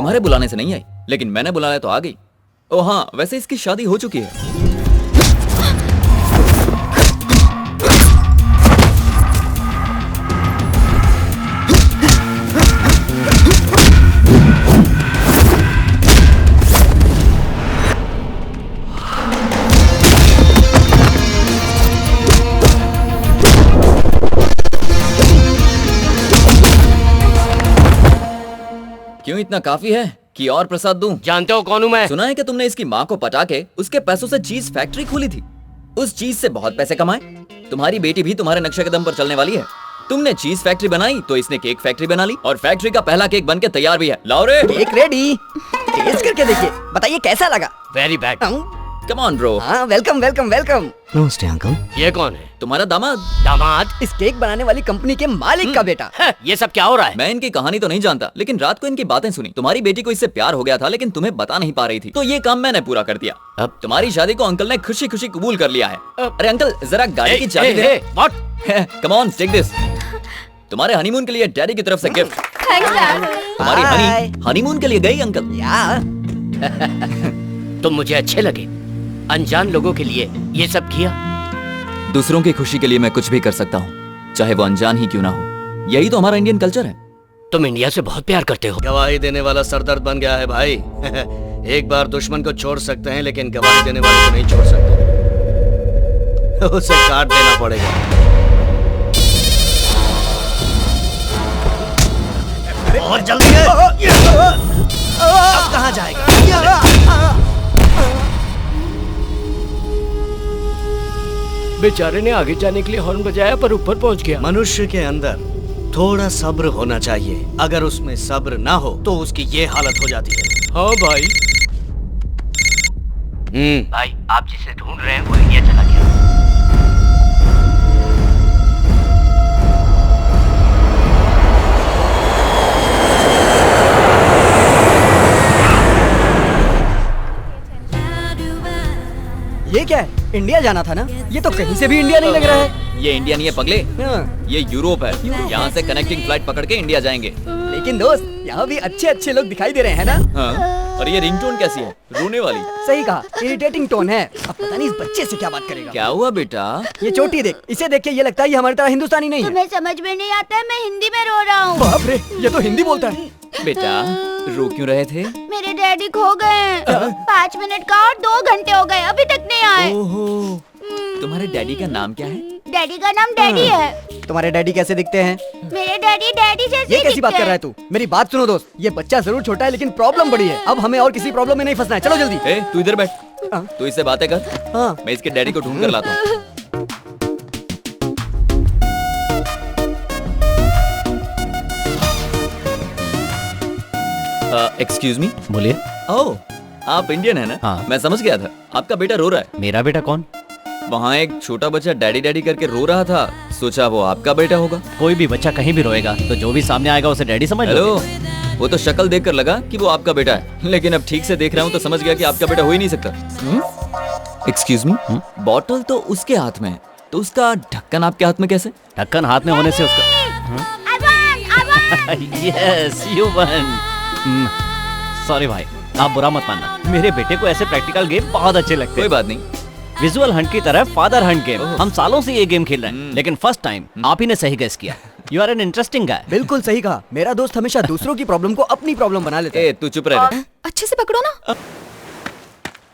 तुम्हारे बुलाने से नहीं आई, लेकिन मैंने बुलाया तो आ गई। ओ हाँ, वैसे इसकी शादी हो चुकी है। क्यों, इतना काफी है कि और प्रसाद दूं? जानते हो कौन हूँ मैं? सुना है कि तुमने इसकी माँ को पटा के उसके पैसों से चीज फैक्ट्री खोली थी। उस चीज से बहुत पैसे कमाए। तुम्हारी बेटी भी तुम्हारे नक्शे कदम पर चलने वाली है। तुमने चीज फैक्ट्री बनाई तो इसने केक फैक्ट्री बना ली, और फैक्ट्री का पहला केक बनके तैयार भी है। लाओ रे, केक रेडी। टेस्ट करके देखिए, बताइए कैसा लगा। Very bad. Come on bro. हाँ, वेलकम वेलकम वेलकम। नमस्ते अंकल। ये कौन है? तुम्हारा दामाद। दामाद? इस केक बनाने वाली कंपनी के मालिक का बेटा। ये सब क्या हो रहा है? मैं इनकी कहानी तो नहीं जानता, लेकिन रात को इनकी बातें सुनी। तुम्हारी बेटी को इससे प्यार हो गया था, लेकिन तुम्हें बता नहीं पा रही थी, तो ये काम मैंने पूरा कर दिया। अब तुम्हारी शादी को अंकल ने खुशी खुशी कबूल कर लिया है। अरे अंकल, जरा गाड़ी की चाबी दे। What? Come on, take this. तुम्हारे हनीमून के लिए डैडी की तरफ से गिफ्ट। Thanks dad. तुम्हारी हनीमून के लिए गई अंकल। यार तुम मुझे अच्छे लगे। अनजान लोगों के लिए ये सब किया। दूसरों की खुशी के लिए मैं कुछ भी कर सकता हूँ, चाहे वो अनजान ही क्यों ना हो। यही तो हमारा इंडियन कल्चर है। तुम इंडिया से बहुत प्यार करते हो। गवाही देने वाला सरदर्द बन गया है भाई। एक बार दुश्मन को छोड़ सकते हैं, लेकिन गवाही देने वाले को नहीं छोड़ सकते। उसे काट देना पड़ेगा। बहुत जल्दी है। अब कहाँ जाएगा? बेचारे ने आगे जाने के लिए हॉर्न बजाया, पर ऊपर पहुंच गया। मनुष्य के अंदर थोड़ा सब्र होना चाहिए। अगर उसमें सब्र ना हो तो उसकी ये हालत हो जाती है। हाँ भाई। भाई, आप जिसे ढूंढ रहे हैं वो इंडिया चला गया। ये क्या है? इंडिया जाना था ना? ये तो कहीं से भी इंडिया नहीं लग रहा है। ये इंडिया नहीं है पगले, हाँ। ये यूरोप है। यहाँ से कनेक्टिंग फ्लाइट पकड़ के इंडिया जाएंगे। लेकिन दोस्त, यहाँ भी अच्छे अच्छे लोग दिखाई दे रहे हैं ना? हाँ। और ये रिंगटोन कैसी है? रोने वाली। सही कहा, इरिटेटिंग टोन है। अब पता नहीं इस बच्चे से क्या बात करेगा। क्या हुआ बेटा? ये चोटी देख, इसे देख के ये लगता है ये हमारी तरह हिंदुस्तानी नहीं है। तुम्हें समझ में नहीं आता है, मैं हिंदी में रो रहा हूँ। बाप रे, ये तो हिंदी बोलता है। बेटा, रो क्यों रहे थे? मेरे डैडी खो गए। 5 मिनट का और 2 घंटे हो गए, अभी तक नहीं आए। ओहो, तुम्हारे डैडी का नाम क्या है? डैडी का नाम डैडी है। तुम्हारे डैडी कैसे दिखते हैं? मेरे डैडी डैडी जैसे ये कैसी बात कर रहा है तू? मेरी बात सुनो दोस्त, ये बच्चा जरूर छोटा है, लेकिन प्रॉब्लम बड़ी है। अब हमें और किसी प्रॉब्लम में नहीं फंसना है। चलो जल्दी। ए, तू इधर बैठ। हाँ। तू इससे बातें कर। हाँ। मैं इसके डैडी को ढूंढ कर लाता हूँ। Excuse me. बोलिए। ओह, आप इंडियन है ना? हाँ। मैं समझ गया था। आपका बेटा रो रहा है। मेरा बेटा कौन? वहाँ एक छोटा बच्चा डैडी डैडी करके रो रहा था, सोचा वो आपका बेटा होगा। कोई भी बच्चा कहीं भी रोएगा तो जो भी सामने आएगा उसे डैडी समझ लो। हेलो, वो तो शक्ल देखकर लगा कि वो आपका बेटा है, लेकिन अब ठीक से देख रहा हूँ तो समझ गया कि आपका बेटा हो ही नहीं सकता। एक्सक्यूज मी, बॉटल तो उसके हाथ में है, तो उसका ढक्कन आपके हाथ में कैसे? ढक्कन हाथ में होने से उसका यस यू वन। सॉरी भाई, आप बुरा मत मानना। मेरे बेटे को ऐसे प्रैक्टिकल गेम बहुत अच्छे लगते कोई हैं। बात नहीं। विजुअल हंट की तरह फादर हंट गेम। ओह। हम सालों से ये गेम खेल रहे हैं, लेकिन फर्स्ट टाइम आप ही ने सही गेस किया। You are an interesting guy. बिल्कुल सही कहा। मेरा दोस्त हमेशा दूसरों की प्रॉब्लम को अपनी प्रॉब्लम बना लेता है। ए, तू चुप रह। अच्छे से पकड़ो ना।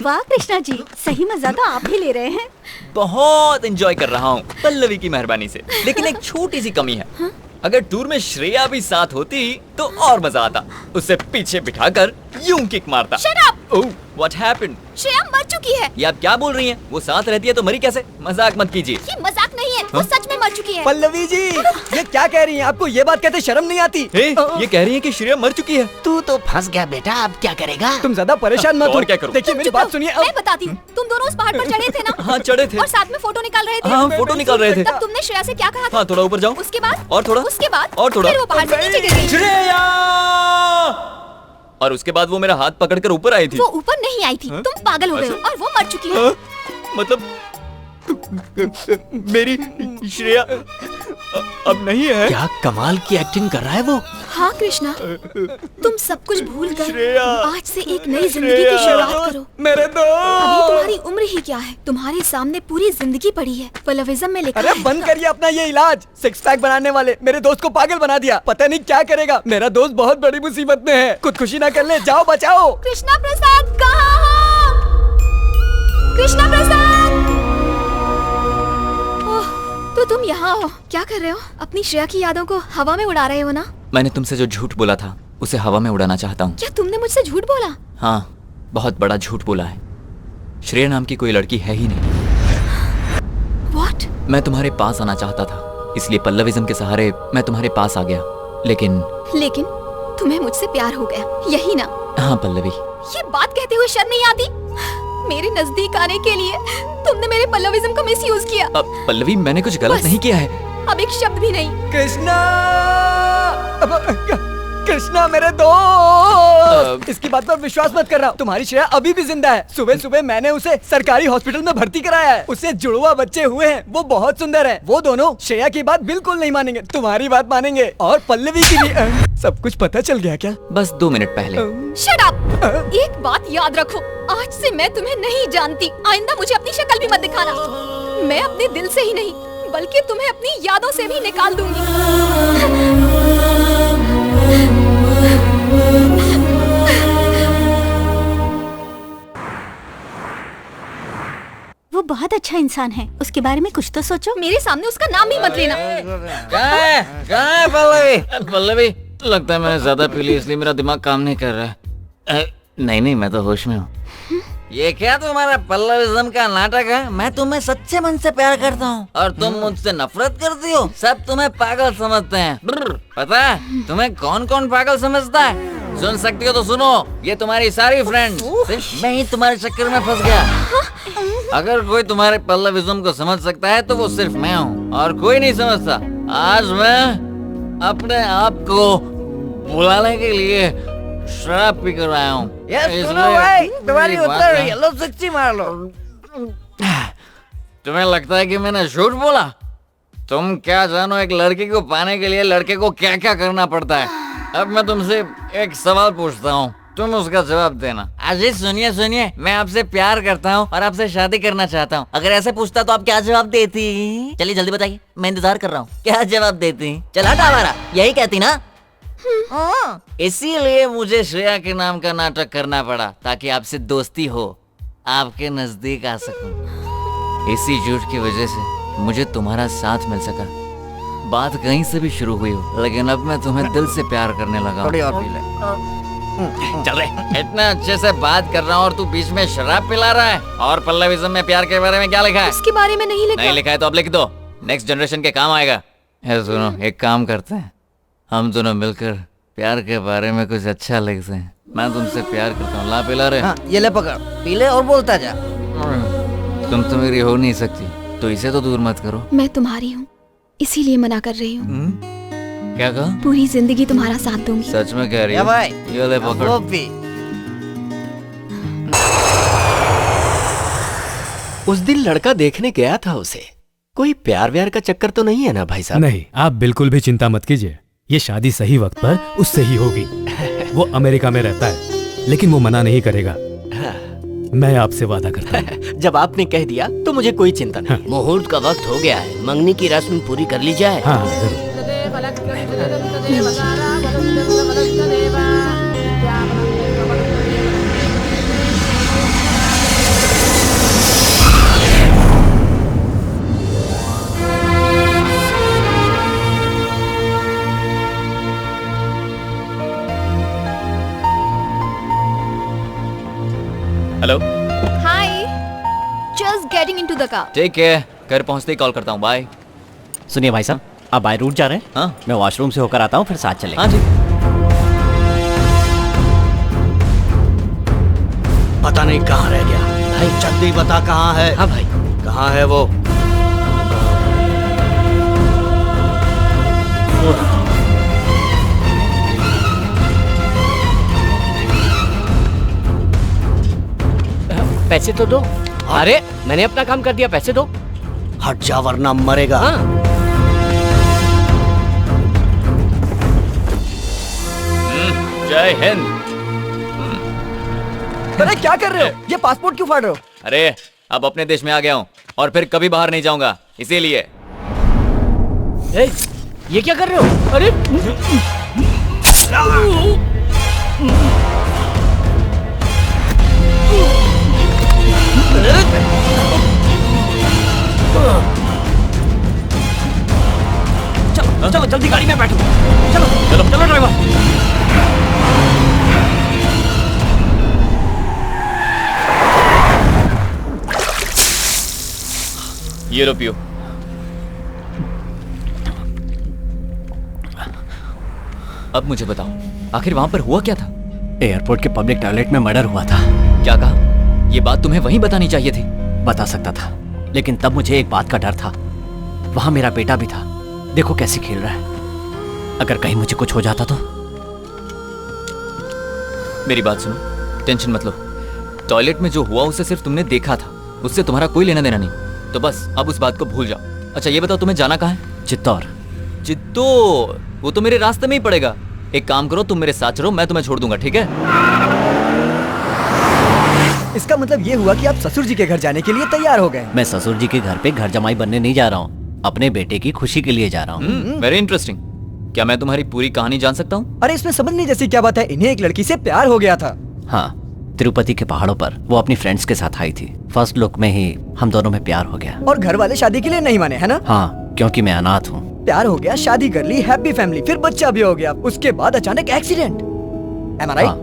वाह कृष्णा जी, सही मजा तो आप ही ले रहे हैं। बहुत एंजॉय कर रहा हूँ पल्लवी की मेहरबानी से, लेकिन एक छोटी सी कमी है। अगर टूर में श्रेया भी साथ होती तो और मजा आता। उसे पीछे बिठाकर यूं किक मारता। Shut up! Oh, what happened? Shreya मर चुकी है। ये आप क्या बोल रही हैं? वो साथ रहती है तो मरी कैसे? मजाक मत कीजिए। ये मजाक नहीं है, वो सच में मर चुकी है। पल्लवी जी, ये क्या कह रही हैं? आपको ये बात कहते शर्म नहीं आती? हे, ये कह रही है कि श्रेया मर चुकी है। तू तो फंस गया बेटा, अब क्या करेगा? तुम ज्यादा परेशान मत और हो। क्या करूं? देखिए मेरी बात सुनिए। मैं बताती हूँ। तुम दोनों उस पहाड़ पर चढ़े थे ना? हाँ, चढ़े थे। और साथ में फोटो निकाल रहे थे। हाँ, फोटो निकाल रहे थे। तब तुमने श्रेया से क्या कहा था? हाँ, थोड़ा ऊपर जाओ। उसके बाद? और थोड़ा। उसके बाद? और थोड़ा। फिर वो पहाड़ से नीचे गिर गई। श्रेया! और उसके बाद वो मेरा हाथ पकड़कर ऊपर आई थी। वो ऊपर नहीं आई थी। तुम पागल हो गए हो और वो मर चुकी है। मतलब मेरी श्रेया अब नहीं है। क्या कमाल की एक्टिंग कर रहा है वो। हाँ कृष्णा, तुम सब कुछ भूल कर श्रेया, आज से एक नई जिंदगी की शुरुआत करो। मेरे अभी दोस्त। तुम्हारी उम्र ही क्या है, तुम्हारे सामने पूरी जिंदगी पड़ी है। पल्लविज्म में लिखा अरे है। बंद करिए अपना ये इलाज। सिक्स पैक बनाने वाले मेरे दोस्त को पागल बना दिया। पता नहीं क्या करेगा। मेरा दोस्त बहुत बड़ी मुसीबत में है। खुदकुशी ना कर ले, जाओ बचाओ। कृष्णा प्रसाद कहाँ हो? कृष्णा प्रसाद! ओह, तो तुम यहाँ हो। क्या कर रहे हो? अपनी श्रेया की यादों को हवा में उड़ा रहे हो ना? मैंने तुमसे जो झूठ बोला था उसे हवा में उड़ाना चाहता हूँ। क्या तुमने मुझसे झूठ बोला? हाँ, बहुत बड़ा झूठ बोला है। श्रेया नाम की कोई लड़की है ही नहीं। What? मैं तुम्हारे पास आना चाहता था, इसलिए पल्लविज्म के सहारे मैं तुम्हारे पास आ गया। लेकिन तुम्हें मुझसे प्यार हो गया, यही ना? हाँ पल्लवी, ये बात कहते हुए शर्म नहीं आती? मेरे नजदीक आने के लिए तुमने मेरे पल्लविज्म का मिसयूज किया। पल्लवी मैंने कुछ गलत बस। नहीं किया है। अब एक शब्द भी नहीं। कृष्णा, कृष्णा मेरे दोस्त। इसकी बात पर विश्वास मत कर रहा हूँ। तुम्हारी श्रेया अभी भी जिंदा है। सुबह सुबह मैंने उसे सरकारी हॉस्पिटल में भर्ती कराया है। उससे जुड़वा बच्चे हुए हैं, वो बहुत सुंदर है। वो दोनों श्रेया की बात बिल्कुल नहीं मानेंगे, तुम्हारी बात मानेंगे। और पल्लवी की भी। सब कुछ पता चल गया क्या? बस 2 मिनट पहले। Shut up! एक बात याद रखो, आज से मैं तुम्हें नहीं जानती। आइंदा मुझे अपनी शक्ल भी मत दिखाना। मैं अपने दिल से ही नहीं बल्कि तुम्हें अपनी यादों से भी निकाल दूंगी। वो बहुत अच्छा इंसान है, उसके बारे में कुछ तो सोचो। मेरे सामने उसका नाम भी मत लेना। कहाँ है पल्लवी? पल्लवी, लगता है मैंने ज्यादा पी ली इसलिए मेरा दिमाग काम नहीं कर रहा है। नहीं, मैं तो होश में हूँ। ये क्या तुम्हारा पल्लविज्म का नाटक है? मैं तुम्हें सच्चे मन से प्यार करता हूँ और तुम मुझसे नफरत करती हो। सब तुम्हें पागल समझते हैं। पता है तुम्हें कौन कौन पागल समझता है? सुन सकती हो तो सुनो, ये तुम्हारी सारी फ्रेंड्स। सिर्फ मैं ही तुम्हारे चक्कर में फंस गया। अगर कोई तुम्हारे पल्लविज्म को समझ सकता है तो वो सिर्फ मैं हूँ और कोई नहीं समझता। आज मैं अपने आप को बुलाने के लिए शराब पी कर आया हूँ। तुम्हारी उतर रही है, लो सच्ची मार लो। तुम्हें लगता है कि मैंने झूठ बोला? तुम क्या जानो एक लड़की को पाने के लिए लड़के को क्या क्या करना पड़ता है। अब मैं तुमसे एक सवाल पूछता हूँ, तुम उसका जवाब देना। अजीत सुनिए, मैं आपसे प्यार करता हूँ और आपसे शादी करना चाहता हूँ। अगर ऐसे पूछता तो आप क्या जवाब देती? चलिए जल्दी बताइए, मैं इंतजार कर रहा हूँ। क्या जवाब देती? चल हटा हमारा, यही कहती ना? इसीलिए मुझे श्रेया के नाम का नाटक करना पड़ा ताकि आपसे दोस्ती हो, आपके नजदीक आ सकूं। इसी झूठ की वजह से मुझे तुम्हारा साथ मिल सका। बात कहीं से भी शुरू हुई हो, लेकिन अब मैं तुम्हें दिल से प्यार करने लगा। थोड़ी और पी ले। चल रहे, इतना अच्छे से बात कर रहा हूँ और तू बीच में शराब पिला रहा है। और पल्लविज्म में प्यार के बारे में क्या लिखा है? उसके बारे में नहीं लिखा। नहीं लिखा है तो अब लिख दो, नेक्स्ट जनरेशन के काम आएगा। सुनो, एक काम करते हैं, हम दोनों मिलकर प्यार के बारे में कुछ अच्छा लिखते हैं। मैं तुमसे प्यार करता हूँ। ला पिला रहे। हाँ, ये ले पकड़, पी ले और बोलता जा। तुम तो मेरी हो नहीं सकती तो इसे तो दूर मत करो। मैं तुम्हारी हूँ, इसीलिए मना कर रही हूँ। क्या कहा? पूरी जिंदगी तुम्हारा साथ दूंगी। सच में कह रही है? भाई ये ले पकड़। उस दिन लड़का देखने गया था उसे। कोई प्यार व्यार का चक्कर तो नहीं है ना भाई साहब? नहीं, आप बिल्कुल भी चिंता मत कीजिए। ये शादी सही वक्त पर उससे ही होगी। वो अमेरिका में रहता है लेकिन वो मना नहीं करेगा। मैं आपसे वादा करता हूँ। जब आपने कह दिया तो मुझे कोई चिंता नहीं। मुहूर्त का वक्त हो गया है, मंगनी की रस्म पूरी कर ली जाए। हाँ जरूर। Hello. Hi, just getting into the car. ठीक है, घर पहुंचते ही कॉल करता हूँ। बाय। सुनिए भाई साहब, आप बाय रूट जा रहे हैं? हाँ। मैं वॉशरूम से होकर आता हूँ, फिर साथ चलेंगे। हाँ जी। पता नहीं कहाँ रह गया भाई। जल्दी बता कहाँ है। हाँ भाई, कहाँ है वो? पैसे तो दो। अरे मैंने अपना काम कर दिया, पैसे दो। हट जा वरना मरेगा। हाँ। जय हिंद। अरे क्या कर रहे हो? ये पासपोर्ट क्यों फाड़ रहे हो? अरे अब अपने देश में आ गया हूँ और फिर कभी बाहर नहीं जाऊंगा, इसीलिए। ए, ये क्या कर रहे हो? अरे चलो चलो जल्दी गाड़ी में बैठो। चलो चलो चलो ड्राइवर। ये लो पियो। अब मुझे बताओ, आखिर वहां पर हुआ क्या था? एयरपोर्ट के पब्लिक टॉयलेट में मर्डर हुआ था। क्या कहा? ये बात तुम्हें वहीं बतानी चाहिए थी। बता सकता था, लेकिन तब मुझे एक बात का डर था। वहां मेरा बेटा भी था, देखो कैसे खेल रहा है। अगर कहीं मुझे कुछ हो जाता तो? मेरी बात सुनो, टेंशन मत लो। टॉयलेट में जो हुआ उसे सिर्फ तुमने देखा था, उससे तुम्हारा कोई लेना देना नहीं। तो बस अब उस बात को भूल जाओ। अच्छा ये बताओ, तुम्हें जाना कहाँ है? चित्तौड़। चित्तौड़? वो तो मेरे रास्ते में ही पड़ेगा। एक काम करो, तुम मेरे साथ चलो, मैं तुम्हें छोड़ दूंगा, ठीक है? इसका मतलब ये हुआ कि आप ससुर जी के घर जाने के लिए तैयार हो गए। मैं ससुर जी के घर पे घर जमाई बनने नहीं जा रहा हूँ, अपने बेटे की खुशी के लिए जा रहा हूँ। Very interesting. क्या मैं तुम्हारी पूरी कहानी जान सकता हूँ? अरे इसमें समझने जैसी क्या बात है? इन्हें एक लड़की से प्यार हो गया था। हाँ, तिरुपति के पहाड़ों पर वो अपनी फ्रेंड्स के साथ आई थी। फर्स्ट लुक में ही हम दोनों में प्यार हो गया। और घर वाले शादी के लिए नहीं माने, है ना? हाँ, क्योंकि मैं अनाथ हूँ। प्यार हो गया, शादी कर ली, हैप्पी फैमिली, फिर बच्चा भी हो गया। उसके बाद अचानक एक्सीडेंट। Am I right? हाँ।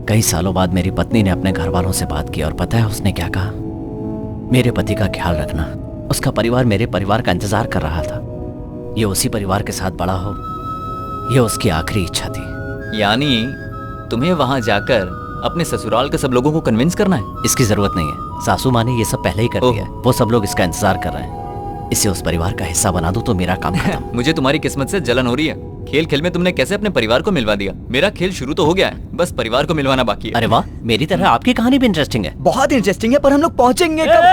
कई सालों बाद मेरी पत्नी ने अपने घर वालों से बात की और पता है उसने क्या कहा? मेरे पति का ख्याल रखना। उसका परिवार मेरे परिवार का इंतजार कर रहा था। ये उसी परिवार के साथ बड़ा हो, ये उसकी आखिरी इच्छा थी। यानी तुम्हें वहां जाकर अपने ससुराल के सब लोगों को कन्विंस करना है? इसकी जरूरत नहीं है, सासू माँ ने ये सब पहले ही कर दिया है। वो सब लोग इसका इंतजार कर रहे हैं। इसे उस परिवार का हिस्सा बना दो तो मेरा काम खत्म। मुझे तुम्हारी किस्मत से जलन हो रही है। खेल खेल में तुमने कैसे अपने परिवार को मिलवा दिया। मेरा खेल शुरू तो हो गया है, बस परिवार को मिलवाना बाकी है। अरे वाह, मेरी तरह आपकी कहानी भी इंटरेस्टिंग है। बहुत इंटरेस्टिंग है, पर हम लोग पहुंचेंगे कब?